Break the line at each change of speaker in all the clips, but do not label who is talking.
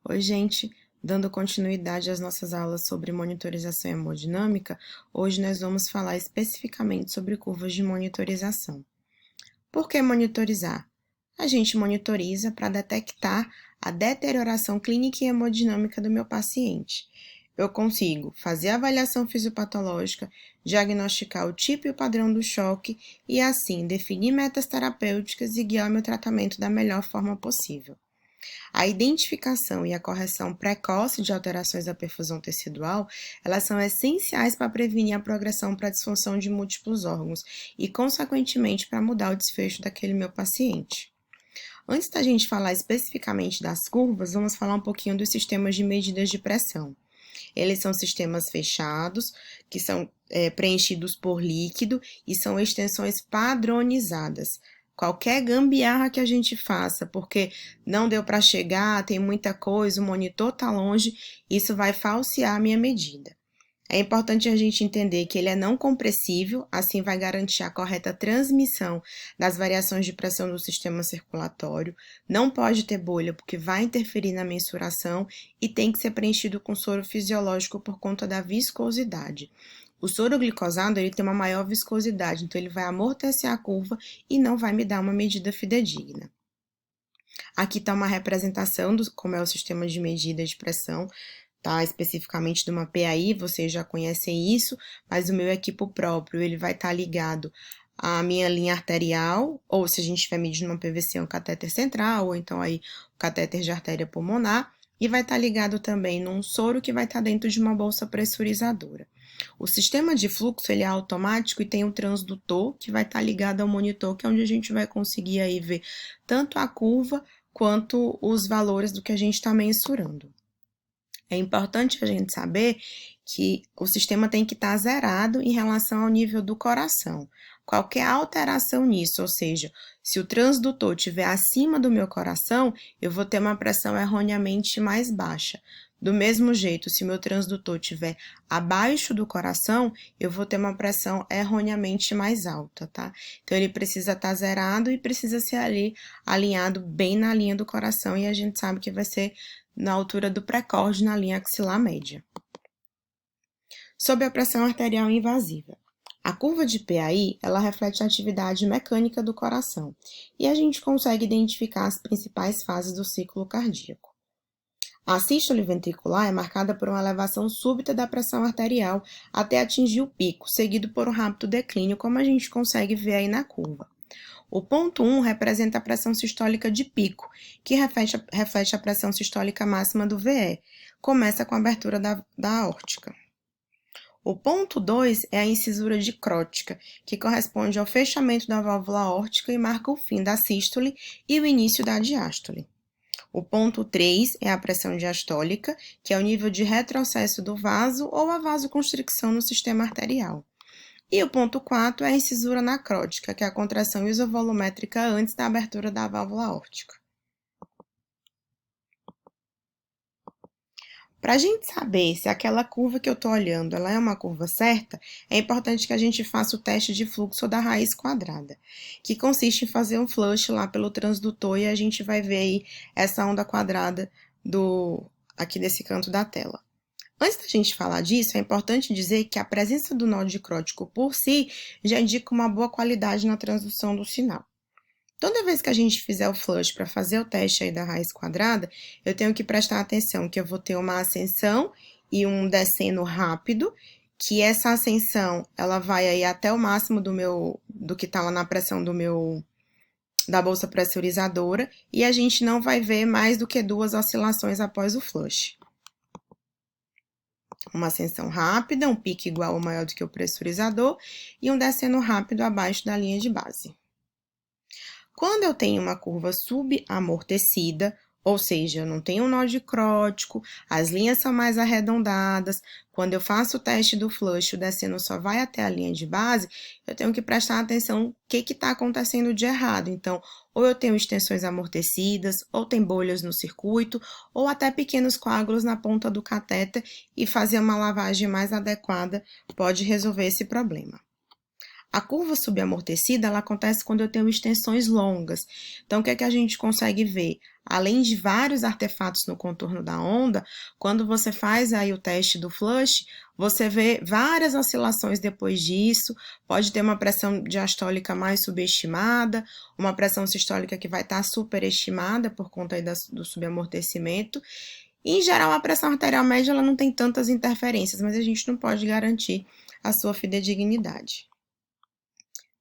Oi, gente! Dando continuidade às nossas aulas sobre monitorização hemodinâmica, hoje nós vamos falar especificamente sobre curvas de monitorização. Por que monitorizar? A gente monitoriza para detectar a deterioração clínica e hemodinâmica do meu paciente. Eu consigo fazer a avaliação fisiopatológica, diagnosticar o tipo e o padrão do choque e, assim, definir metas terapêuticas e guiar o meu tratamento da melhor forma possível. A identificação e a correção precoce de alterações da perfusão tecidual, elas são essenciais para prevenir a progressão para a disfunção de múltiplos órgãos e, consequentemente, para mudar o desfecho daquele meu paciente. Antes da gente falar especificamente das curvas, vamos falar um pouquinho dos sistemas de medidas de pressão. Eles são sistemas fechados, que são preenchidos por líquido e são extensões padronizadas. Qualquer gambiarra que a gente faça, porque não deu para chegar, tem muita coisa, o monitor está longe, isso vai falsear a minha medida. É importante a gente entender que ele é não compressível, assim vai garantir a correta transmissão das variações de pressão do sistema circulatório. Não pode ter bolha, porque vai interferir na mensuração e tem que ser preenchido com soro fisiológico por conta da viscosidade. O soro glicosado ele tem uma maior viscosidade, então ele vai amortecer a curva e não vai me dar uma medida fidedigna. Aqui está uma representação do como é o sistema de medida de pressão, tá? Especificamente de uma PAI, vocês já conhecem isso, mas o meu equipo próprio, ele vai estar ligado à minha linha arterial, ou se a gente estiver medindo uma PVC, um catéter central, ou então aí o catéter de artéria pulmonar, e vai estar ligado também num soro que vai estar dentro de uma bolsa pressurizadora. O sistema de fluxo, ele é automático e tem um transdutor que vai estar ligado ao monitor, que é onde a gente vai conseguir aí ver tanto a curva quanto os valores do que a gente está mensurando. É importante a gente saber que o sistema tem que estar zerado em relação ao nível do coração. Qualquer alteração nisso, ou seja, se o transdutor estiver acima do meu coração, eu vou ter uma pressão erroneamente mais baixa. Do mesmo jeito, se meu transdutor estiver abaixo do coração, eu vou ter uma pressão erroneamente mais alta, tá? Então, ele precisa estar zerado e precisa ser ali alinhado bem na linha do coração, e a gente sabe que vai ser na altura do pré-corde na linha axilar média. Sobre a pressão arterial invasiva. A curva de PAI, ela reflete a atividade mecânica do coração, e a gente consegue identificar as principais fases do ciclo cardíaco. A sístole ventricular é marcada por uma elevação súbita da pressão arterial até atingir o pico, seguido por um rápido declínio, como a gente consegue ver aí na curva. O ponto 1 representa a pressão sistólica de pico, que reflete a pressão sistólica máxima do VE. Começa com a abertura da aórtica. O ponto 2 é a incisura dicrótica, que corresponde ao fechamento da válvula aórtica e marca o fim da sístole e o início da diástole. O ponto 3 é a pressão diastólica, que é o nível de retrocesso do vaso ou a vasoconstricção no sistema arterial. E o ponto 4 é a incisura nacrótica, que é a contração isovolumétrica antes da abertura da válvula aórtica. Para a gente saber se aquela curva que eu estou olhando ela é uma curva certa, é importante que a gente faça o teste de fluxo da raiz quadrada, que consiste em fazer um flush lá pelo transdutor e a gente vai ver aí essa onda quadrada aqui desse canto da tela. Antes da gente falar disso, é importante dizer que a presença do nó dicrótico por si já indica uma boa qualidade na transdução do sinal. Toda vez que a gente fizer o flush para fazer o teste aí da raiz quadrada, eu tenho que prestar atenção que eu vou ter uma ascensão e um descendo rápido, que essa ascensão ela vai aí até o máximo do que está lá na pressão da bolsa pressurizadora, e a gente não vai ver mais do que 2 oscilações após o flush. Uma ascensão rápida, um pico igual ou maior do que o pressurizador, e um descendo rápido abaixo da linha de base. Quando eu tenho uma curva subamortecida, ou seja, eu não tenho um nó dicrótico, as linhas são mais arredondadas, quando eu faço o teste do flush, o descendo só vai até a linha de base, eu tenho que prestar atenção o que está acontecendo de errado. Então, ou eu tenho extensões amortecidas, ou tem bolhas no circuito, ou até pequenos coágulos na ponta do catéter, e fazer uma lavagem mais adequada pode resolver esse problema. A curva subamortecida, ela acontece quando eu tenho extensões longas. Então, o que é que a gente consegue ver? além de vários artefatos no contorno da onda, quando você faz aí o teste do flush, você vê várias oscilações depois disso, pode ter uma pressão diastólica mais subestimada, uma pressão sistólica que vai estar superestimada por conta aí do subamortecimento. Em geral, a pressão arterial média ela não tem tantas interferências, mas a gente não pode garantir a sua fidedignidade.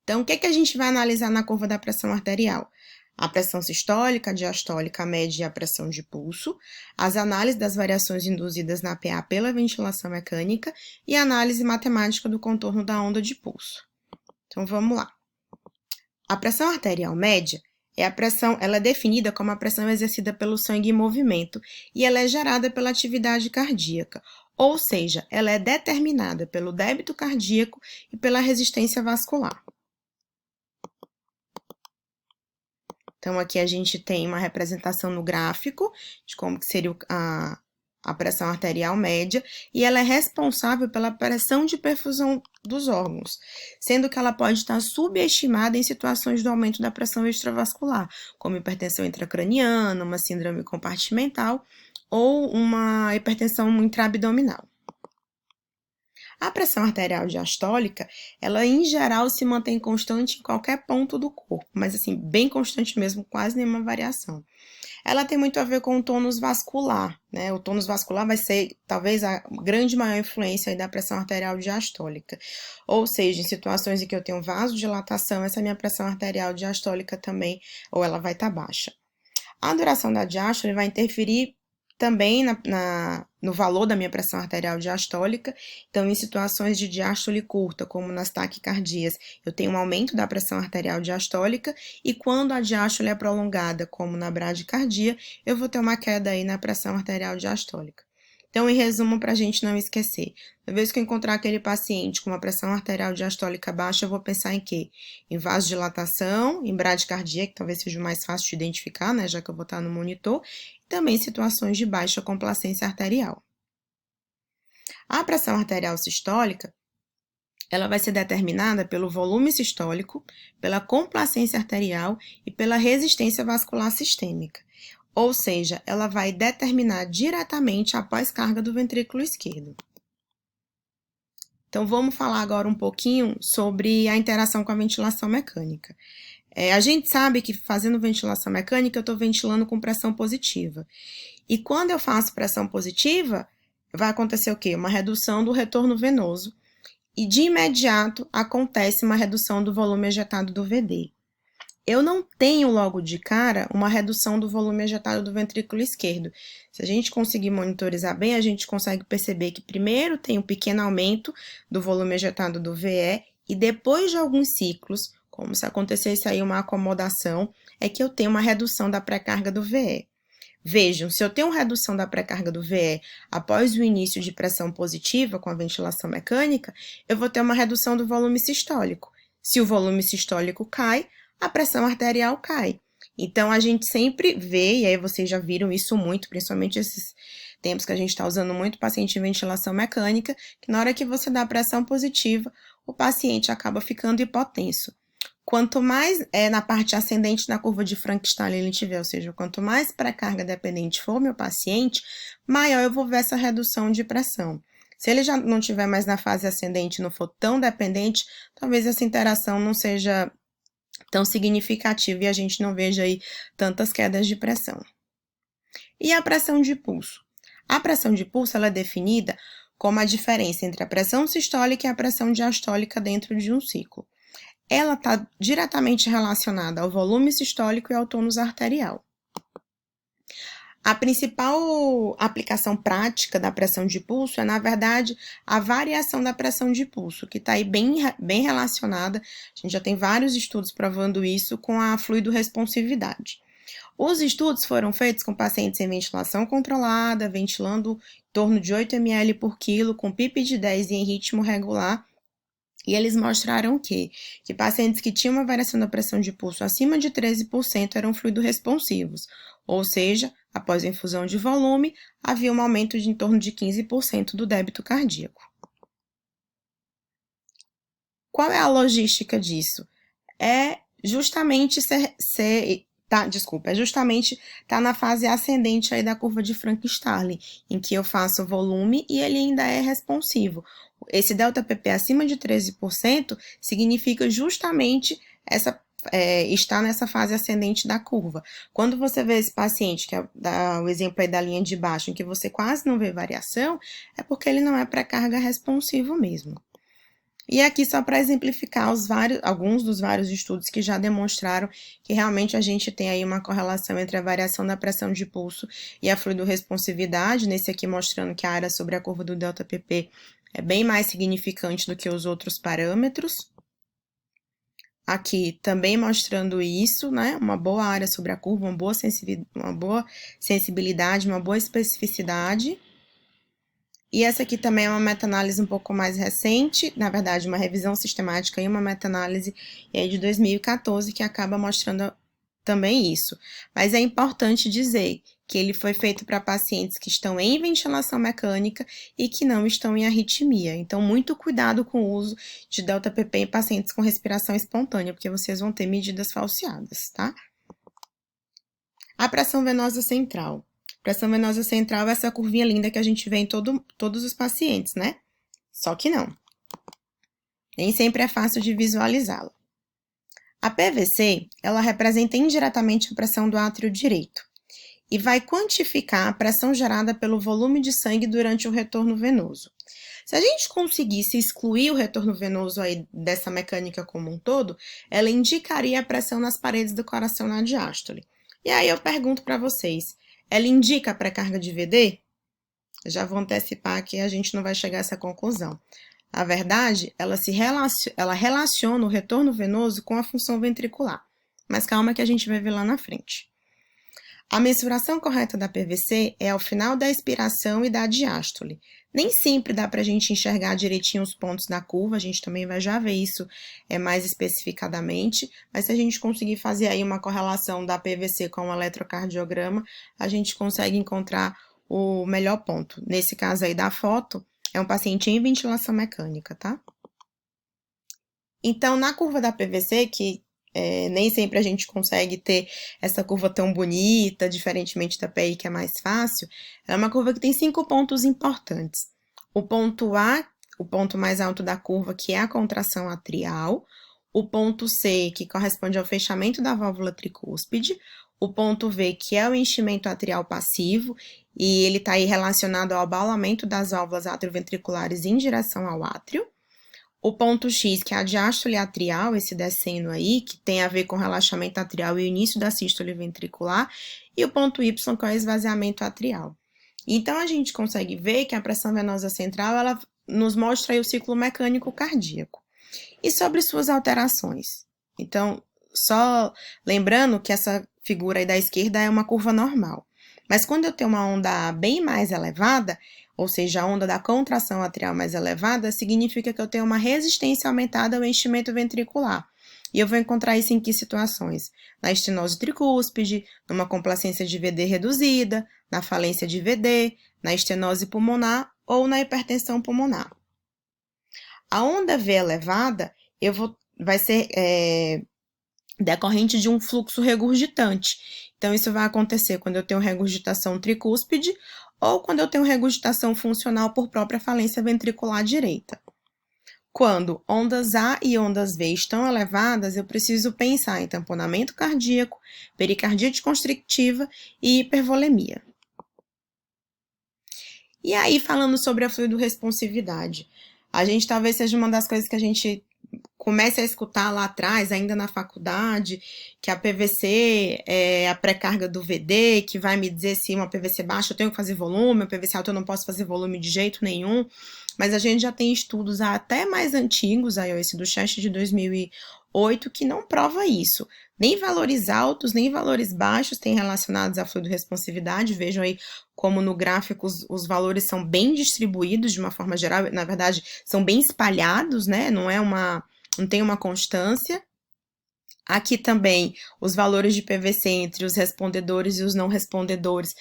Então, o que a gente vai analisar na curva da pressão arterial? A pressão sistólica, a diastólica, a média e a pressão de pulso, as análises das variações induzidas na PA pela ventilação mecânica e a análise matemática do contorno da onda de pulso. Então, vamos lá. A pressão arterial média ela é definida como a pressão exercida pelo sangue em movimento e ela é gerada pela atividade cardíaca, ou seja, ela é determinada pelo débito cardíaco e pela resistência vascular. Então, aqui a gente tem uma representação no gráfico de como que seria a pressão arterial média, e ela é responsável pela pressão de perfusão dos órgãos, sendo que ela pode estar subestimada em situações do aumento da pressão extravascular, como hipertensão intracraniana, uma síndrome compartimental ou uma hipertensão intraabdominal. A pressão arterial diastólica, ela em geral se mantém constante em qualquer ponto do corpo, mas assim, bem constante mesmo, quase nenhuma variação. Ela tem muito a ver com o tônus vascular, né? O tônus vascular vai ser talvez a grande maior influência aí da pressão arterial diastólica. Ou seja, em situações em que eu tenho vasodilatação, essa minha pressão arterial diastólica também, ou ela vai estar baixa. A duração da diástole vai interferir também no valor da minha pressão arterial diastólica. Então, em situações de diástole curta, como nas taquicardias, eu tenho um aumento da pressão arterial diastólica, e quando a diástole é prolongada, como na bradicardia, eu vou ter uma queda aí na pressão arterial diastólica. Então, em resumo, para a gente não esquecer, toda vez que eu encontrar aquele paciente com uma pressão arterial diastólica baixa, eu vou pensar em quê? Em vasodilatação, em bradicardia, que talvez seja o mais fácil de identificar, né, já que eu vou estar no monitor, e também situações de baixa complacência arterial. A pressão arterial sistólica, ela vai ser determinada pelo volume sistólico, pela complacência arterial e pela resistência vascular sistêmica. Ou seja, ela vai determinar diretamente a pós-carga do ventrículo esquerdo. Então, vamos falar agora um pouquinho sobre a interação com a ventilação mecânica. A gente sabe que fazendo ventilação mecânica, eu estou ventilando com pressão positiva. E quando eu faço pressão positiva, vai acontecer o quê? Uma redução do retorno venoso. E de imediato acontece uma redução do volume ejetado do VD. Eu não tenho logo de cara uma redução do volume ejetado do ventrículo esquerdo. Se a gente conseguir monitorizar bem, a gente consegue perceber que primeiro tem um pequeno aumento do volume ejetado do VE e depois de alguns ciclos, como se acontecesse aí uma acomodação, é que eu tenho uma redução da pré-carga do VE. Vejam, se eu tenho uma redução da pré-carga do VE após o início de pressão positiva com a ventilação mecânica, eu vou ter uma redução do volume sistólico. Se o volume sistólico cai, a pressão arterial cai. Então, a gente sempre vê, e aí vocês já viram isso muito, principalmente esses tempos que a gente está usando muito paciente em ventilação mecânica, que na hora que você dá pressão positiva, o paciente acaba ficando hipotenso. Quanto mais na parte ascendente da curva de Frankenstein ele tiver, ou seja, quanto mais pré-carga dependente for meu paciente, maior eu vou ver essa redução de pressão. Se ele já não estiver mais na fase ascendente, não for tão dependente, talvez essa interação não seja tão significativa e a gente não veja aí tantas quedas de pressão. E a pressão de pulso? A pressão de pulso ela é definida como a diferença entre a pressão sistólica e a pressão diastólica dentro de um ciclo. Ela está diretamente relacionada ao volume sistólico e ao tônus arterial. A principal aplicação prática da pressão de pulso é, na verdade, a variação da pressão de pulso, que está aí bem relacionada, a gente já tem vários estudos provando isso, com a fluido-responsividade. Os estudos foram feitos com pacientes em ventilação controlada, ventilando em torno de 8 ml por quilo, com PIP de 10 e em ritmo regular, e eles mostraram que pacientes que tinham uma variação da pressão de pulso acima de 13% eram fluido-responsivos, ou seja, após a infusão de volume, havia um aumento de em torno de 15% do débito cardíaco. Qual é a logística disso? É justamente ser Desculpa, tá na fase ascendente aí da curva de Frank-Starling, em que eu faço volume e ele ainda é responsivo. Esse delta PP acima de 13% significa justamente estar nessa fase ascendente da curva. Quando você vê esse paciente, que é o exemplo aí da linha de baixo, em que você quase não vê variação, é porque ele não é pré-carga responsivo mesmo. E aqui só para exemplificar alguns dos vários estudos que já demonstraram que realmente a gente tem aí uma correlação entre a variação da pressão de pulso e a fluidoresponsividade, nesse aqui mostrando que a área sobre a curva do delta PP é bem mais significante do que os outros parâmetros. Aqui também mostrando isso, né? Uma boa área sobre a curva, uma boa sensibilidade, uma boa especificidade. E essa aqui também é uma meta-análise um pouco mais recente, na verdade, uma revisão sistemática e uma meta-análise de 2014, que acaba mostrando também isso. Mas é importante dizer que ele foi feito para pacientes que estão em ventilação mecânica e que não estão em arritmia. Então, muito cuidado com o uso de delta-PP em pacientes com respiração espontânea, porque vocês vão ter medidas falseadas, tá? A pressão venosa central. Pressão venosa central é essa curvinha linda que a gente vê em todos os pacientes, né? Só que não. Nem sempre é fácil de visualizá-la. A PVC, ela representa indiretamente a pressão do átrio direito e vai quantificar a pressão gerada pelo volume de sangue durante o retorno venoso. Se a gente conseguisse excluir o retorno venoso aí dessa mecânica como um todo, ela indicaria a pressão nas paredes do coração na diástole. E aí eu pergunto para vocês, ela indica a pré-carga de VD? Eu já vou antecipar que a gente não vai chegar a essa conclusão. Na verdade, ela relaciona o retorno venoso com a função ventricular. Mas calma que a gente vai ver lá na frente. A mensuração correta da PVC é ao final da expiração e da diástole. Nem sempre dá para a gente enxergar direitinho os pontos da curva, a gente também vai já ver isso mais especificadamente, mas se a gente conseguir fazer aí uma correlação da PVC com o eletrocardiograma, a gente consegue encontrar o melhor ponto. Nesse caso aí da foto, é um paciente em ventilação mecânica, tá? Então, na curva da PVC, que nem sempre a gente consegue ter essa curva tão bonita, diferentemente da PI, que é mais fácil. É uma curva que tem 5 pontos importantes. O ponto A, o ponto mais alto da curva, que é a contração atrial. O ponto C, que corresponde ao fechamento da válvula tricúspide. O ponto V, que é o enchimento atrial passivo, e ele está aí relacionado ao abaulamento das válvulas atrioventriculares em direção ao átrio. O ponto X, que é a diástole atrial, esse descendo aí, que tem a ver com relaxamento atrial e o início da sístole ventricular, e o ponto Y, que é o esvaziamento atrial. Então, a gente consegue ver que a pressão venosa central, ela nos mostra aí o ciclo mecânico cardíaco. E sobre suas alterações? Então, só lembrando que essa figura aí da esquerda é uma curva normal. Mas quando eu tenho uma onda bem mais elevada, ou seja, a onda da contração atrial mais elevada, significa que eu tenho uma resistência aumentada ao enchimento ventricular. E eu vou encontrar isso em que situações? Na estenose tricúspide, numa complacência de VD reduzida, na falência de VD, na estenose pulmonar ou na hipertensão pulmonar. A onda V elevada vai ser decorrente de um fluxo regurgitante. Então, isso vai acontecer quando eu tenho regurgitação tricúspide ou quando eu tenho regurgitação funcional por própria falência ventricular direita. Quando ondas A e ondas V estão elevadas, eu preciso pensar em tamponamento cardíaco, pericardite constrictiva e hipervolemia. E aí, falando sobre a fluidoresponsividade, a gente talvez seja uma das coisas que a gente comece a escutar lá atrás, ainda na faculdade, que a PVC é a pré-carga do VD, que vai me dizer se uma PVC baixa eu tenho que fazer volume, uma PVC alta eu não posso fazer volume de jeito nenhum, mas a gente já tem estudos até mais antigos, aí esse do Chest de 2008, que não prova isso. Nem valores altos, nem valores baixos têm relacionados à fluidoresponsividade, vejam aí como no gráfico os valores são bem distribuídos de uma forma geral, na verdade são bem espalhados, né, não tem uma constância. Aqui também, os valores de PVC entre os respondedores e os não respondedores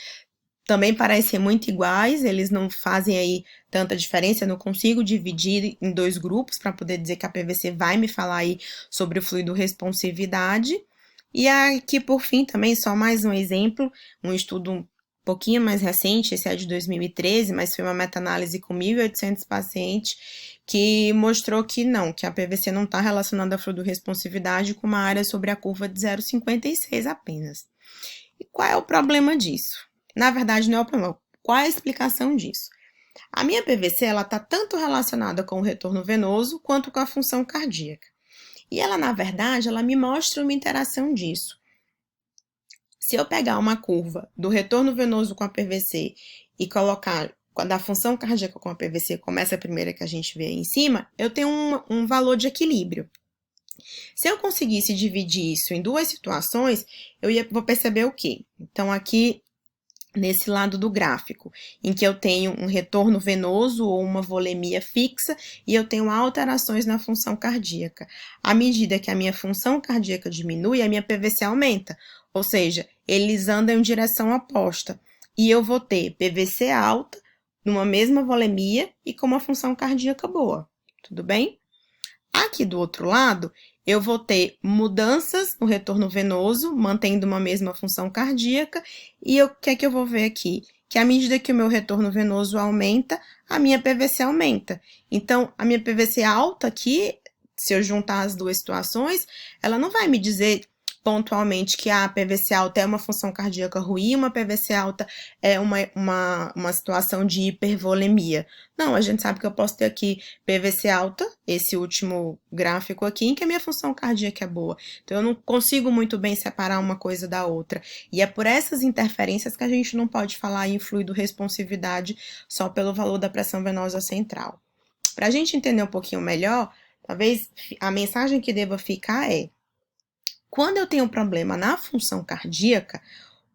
também parecem muito iguais, eles não fazem aí tanta diferença, eu não consigo dividir em 2 grupos para poder dizer que a PVC vai me falar aí sobre o fluido responsividade. E aqui, por fim, também só mais um exemplo, um estudo um pouquinho mais recente, esse é de 2013, mas foi uma meta-análise com 1.800 pacientes, que mostrou que não, que a PVC não está relacionada à fluidorresponsividade com uma área sobre a curva de 0,56 apenas. E qual é o problema disso? Na verdade, não é o problema. Qual é a explicação disso? A minha PVC ela está tanto relacionada com o retorno venoso quanto com a função cardíaca. E ela, na verdade, ela me mostra uma interação disso. Se eu pegar uma curva do retorno venoso com a PVC e colocar da função cardíaca com a PVC, como essa primeira que a gente vê aí em cima, eu tenho um valor de equilíbrio. Se eu conseguisse dividir isso em duas situações, vou perceber o quê? Então, aqui nesse lado do gráfico, em que eu tenho um retorno venoso ou uma volemia fixa e eu tenho alterações na função cardíaca. À medida que a minha função cardíaca diminui, a minha PVC aumenta, ou seja, eles andam em direção oposta. E eu vou ter PVC alta, numa mesma volemia e com uma função cardíaca boa. Tudo bem? Aqui do outro lado, eu vou ter mudanças no retorno venoso, mantendo uma mesma função cardíaca, e o que é que eu vou ver aqui? Que à medida que o meu retorno venoso aumenta, a minha PVC aumenta. Então, a minha PVC alta aqui, se eu juntar as duas situações, ela não vai me dizer pontualmente que a PVC alta é uma função cardíaca ruim, uma PVC alta é uma situação de hipervolemia. Não, a gente sabe que eu posso ter aqui PVC alta, esse último gráfico aqui, em que a minha função cardíaca é boa. Então, eu não consigo muito bem separar uma coisa da outra. E é por essas interferências que a gente não pode falar em fluido-responsividade só pelo valor da pressão venosa central. Para a gente entender um pouquinho melhor, talvez a mensagem que deva ficar é: quando eu tenho um problema na função cardíaca,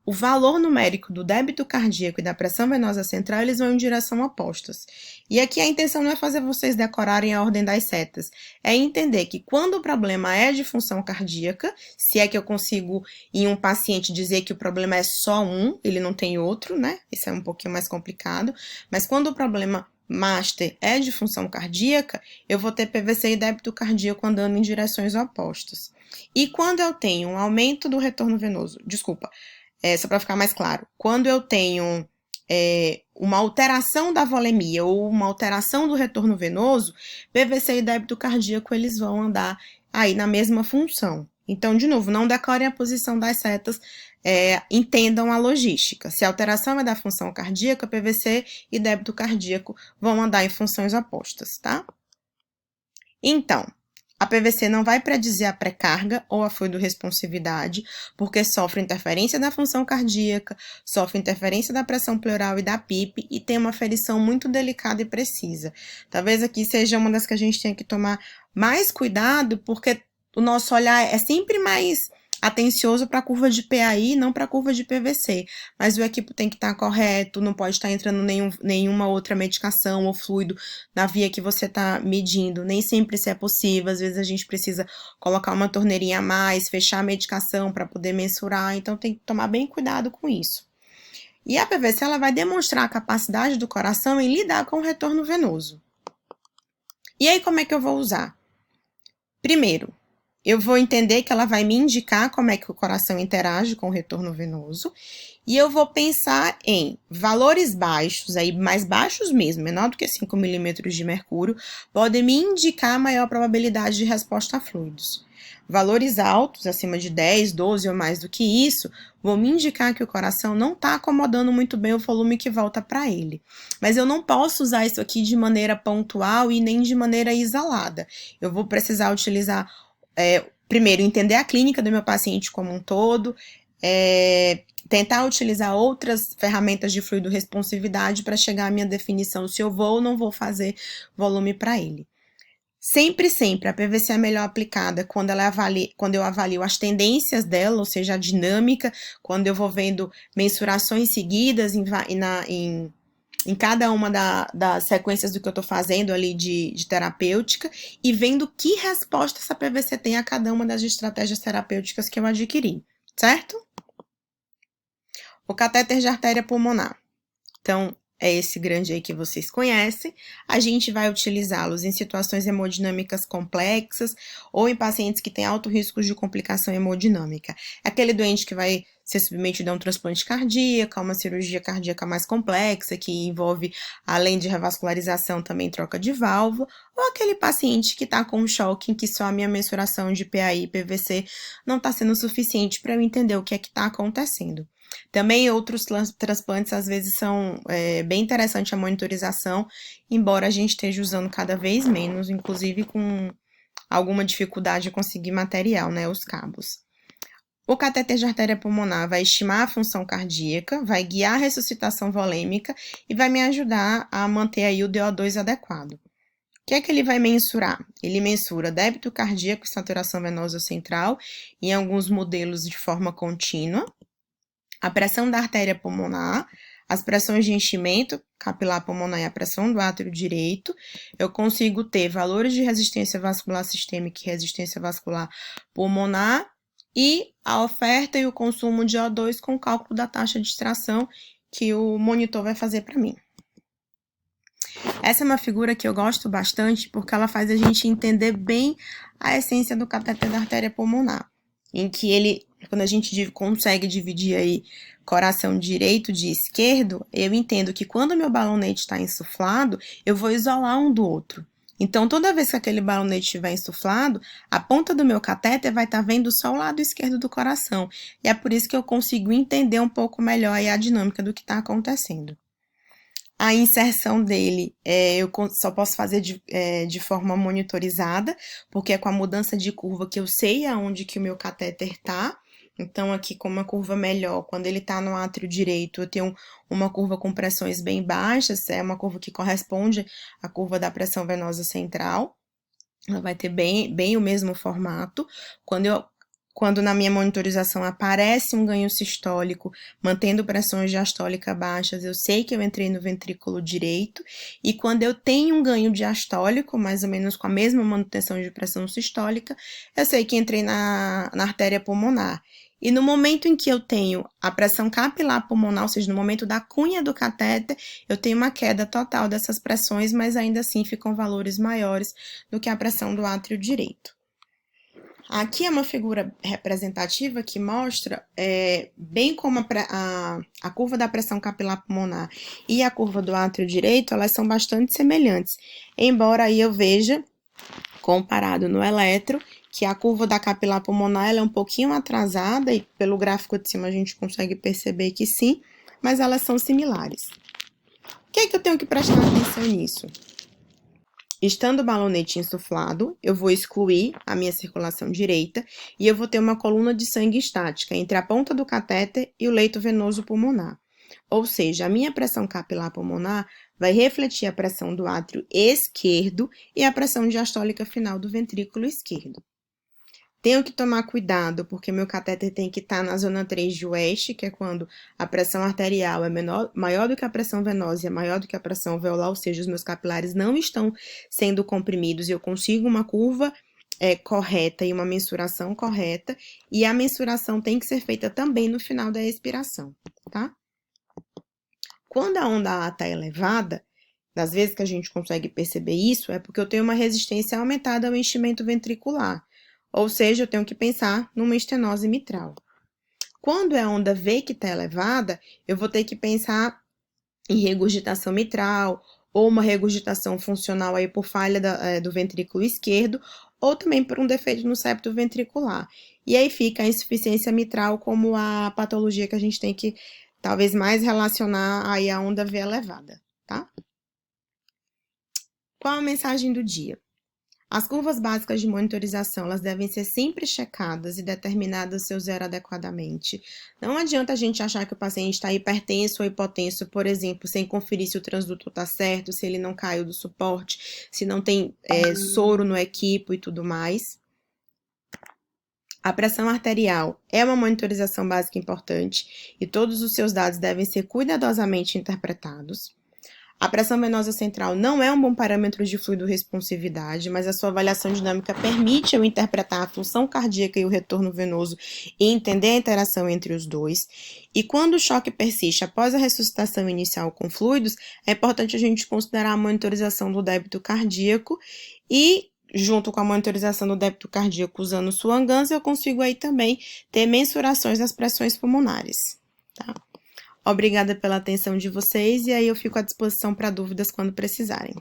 o valor numérico do débito cardíaco e da pressão venosa central, eles vão em direção opostas. E aqui a intenção não é fazer vocês decorarem a ordem das setas, é entender que quando o problema é de função cardíaca, se é que eu consigo em um paciente dizer que o problema é só um, ele não tem outro, né? Isso é um pouquinho mais complicado, mas quando o problema master é de função cardíaca, eu vou ter PVC e débito cardíaco andando em direções opostas. E quando eu tenho um aumento do retorno venoso, só para ficar mais claro, quando eu tenho uma alteração da volemia ou uma alteração do retorno venoso, PVC e débito cardíaco eles vão andar aí na mesma função. Então, de novo, não decorem a posição das setas, entendam a logística. Se a alteração é da função cardíaca, PVC e débito cardíaco vão andar em funções opostas, tá? Então, a PVC não vai predizer a pré-carga ou a fluidorresponsividade, porque sofre interferência da função cardíaca, sofre interferência da pressão pleural e da PIP e tem uma ferição muito delicada e precisa. Talvez aqui seja uma das que a gente tenha que tomar mais cuidado, porque o nosso olhar é sempre mais atencioso para a curva de PAI, não para a curva de PVC. Mas o equipo tem que estar correto, não pode estar entrando nenhuma outra medicação ou fluido na via que você está medindo. Nem sempre isso é possível, às vezes a gente precisa colocar uma torneirinha a mais, fechar a medicação para poder mensurar, então tem que tomar bem cuidado com isso. E a PVC ela vai demonstrar a capacidade do coração em lidar com o retorno venoso. E aí como é que eu vou usar? Primeiro, eu vou entender que ela vai me indicar como é que o coração interage com o retorno venoso e eu vou pensar em valores baixos, aí mais baixos mesmo, menor do que 5 milímetros de mercúrio, podem me indicar maior probabilidade de resposta a fluidos. Valores altos, acima de 10, 12 ou mais do que isso, vão me indicar que o coração não está acomodando muito bem o volume que volta para ele. Mas eu não posso usar isso aqui de maneira pontual e nem de maneira isolada. Eu vou precisar utilizar primeiro, entender a clínica do meu paciente como um todo, tentar utilizar outras ferramentas de fluidorresponsividade para chegar à minha definição se eu vou ou não vou fazer volume para ele. Sempre, a PVC é melhor aplicada quando eu avalio as tendências dela, ou seja, a dinâmica, quando eu vou vendo mensurações seguidas em cada uma das sequências do que eu estou fazendo ali de terapêutica e vendo que resposta essa PVC tem a cada uma das estratégias terapêuticas que eu adquiri, certo? O catéter de artéria pulmonar. Então, é esse grande aí que vocês conhecem, a gente vai utilizá-los em situações hemodinâmicas complexas ou em pacientes que têm alto risco de complicação hemodinâmica. É aquele doente que vai ser submetido a um transplante cardíaco, a uma cirurgia cardíaca mais complexa, que envolve, além de revascularização, também troca de válvula, ou aquele paciente que está com um choque em que só a minha mensuração de PAI e PVC não está sendo suficiente para eu entender o que é que está acontecendo. Também outros transplantes, às vezes, são bem interessante a monitorização, embora a gente esteja usando cada vez menos, inclusive com alguma dificuldade de conseguir material, né, os cabos. O catéter de artéria pulmonar vai estimar a função cardíaca, vai guiar a ressuscitação volêmica e vai me ajudar a manter aí o DO2 adequado. O que é que ele vai mensurar? Ele mensura débito cardíaco e saturação venosa central, em alguns modelos de forma contínua, a pressão da artéria pulmonar, as pressões de enchimento capilar pulmonar e a pressão do átrio direito. Eu consigo ter valores de resistência vascular sistêmica e resistência vascular pulmonar e a oferta e o consumo de O2 com o cálculo da taxa de extração que o monitor vai fazer para mim. Essa é uma figura que eu gosto bastante porque ela faz a gente entender bem a essência do catéter da artéria pulmonar, em que ele, quando a gente consegue dividir aí coração direito de esquerdo, eu entendo que quando meu balonete está insuflado, eu vou isolar um do outro. Então, toda vez que aquele balonete estiver insuflado, a ponta do meu catéter vai estar vendo só o lado esquerdo do coração. E é por isso que eu consigo entender um pouco melhor aí a dinâmica do que está acontecendo. A inserção dele eu só posso fazer de forma monitorizada, porque é com a mudança de curva que eu sei aonde que o meu catéter está. Então, aqui com uma curva melhor, quando ele está no átrio direito, eu tenho uma curva com pressões bem baixas, é uma curva que corresponde à curva da pressão venosa central. Ela vai ter bem o mesmo formato. Quando na minha monitorização aparece um ganho sistólico, mantendo pressões diastólicas baixas, eu sei que eu entrei no ventrículo direito. E quando eu tenho um ganho diastólico, mais ou menos com a mesma manutenção de pressão sistólica, eu sei que entrei na artéria pulmonar. E no momento em que eu tenho a pressão capilar pulmonar, ou seja, no momento da cunha do catéter, eu tenho uma queda total dessas pressões, mas ainda assim ficam valores maiores do que a pressão do átrio direito. Aqui é uma figura representativa que mostra bem como a curva da pressão capilar pulmonar e a curva do átrio direito, elas são bastante semelhantes, embora aí eu veja, comparado no eletro, que a curva da capilar pulmonar ela é um pouquinho atrasada, e pelo gráfico de cima a gente consegue perceber que sim, mas elas são similares. O que é que eu tenho que prestar atenção nisso? Estando o balonete insuflado, eu vou excluir a minha circulação direita e eu vou ter uma coluna de sangue estática entre a ponta do catéter e o leito venoso pulmonar. Ou seja, a minha pressão capilar pulmonar vai refletir a pressão do átrio esquerdo e a pressão diastólica final do ventrículo esquerdo. Tenho que tomar cuidado, porque meu catéter tem que estar na zona 3 de West, que é quando a pressão arterial é maior do que a pressão venosa e é maior do que a pressão alveolar, ou seja, os meus capilares não estão sendo comprimidos e eu consigo uma curva correta e uma mensuração correta, e a mensuração tem que ser feita também no final da expiração, tá? Quando a onda A está elevada, das vezes que a gente consegue perceber isso, é porque eu tenho uma resistência aumentada ao enchimento ventricular. Ou seja, eu tenho que pensar numa estenose mitral. Quando é a onda V que está elevada, eu vou ter que pensar em regurgitação mitral, ou uma regurgitação funcional aí por falha do ventrículo esquerdo, ou também por um defeito no septo ventricular. E aí fica a insuficiência mitral como a patologia que a gente tem que talvez mais relacionar aí a onda V elevada, tá? Qual a mensagem do dia? As curvas básicas de monitorização, elas devem ser sempre checadas e determinadas seu zero adequadamente. Não adianta a gente achar que o paciente está hipertenso ou hipotenso, por exemplo, sem conferir se o transdutor está certo, se ele não caiu do suporte, se não tem soro no equipo e tudo mais. A pressão arterial é uma monitorização básica importante e todos os seus dados devem ser cuidadosamente interpretados. A pressão venosa central não é um bom parâmetro de fluido-responsividade, mas a sua avaliação dinâmica permite eu interpretar a função cardíaca e o retorno venoso e entender a interação entre os dois. E quando o choque persiste após a ressuscitação inicial com fluidos, é importante a gente considerar a monitorização do débito cardíaco e, junto com a monitorização do débito cardíaco usando o Swan-Ganz, eu consigo aí também ter mensurações das pressões pulmonares, tá? Obrigada pela atenção de vocês e aí eu fico à disposição para dúvidas quando precisarem.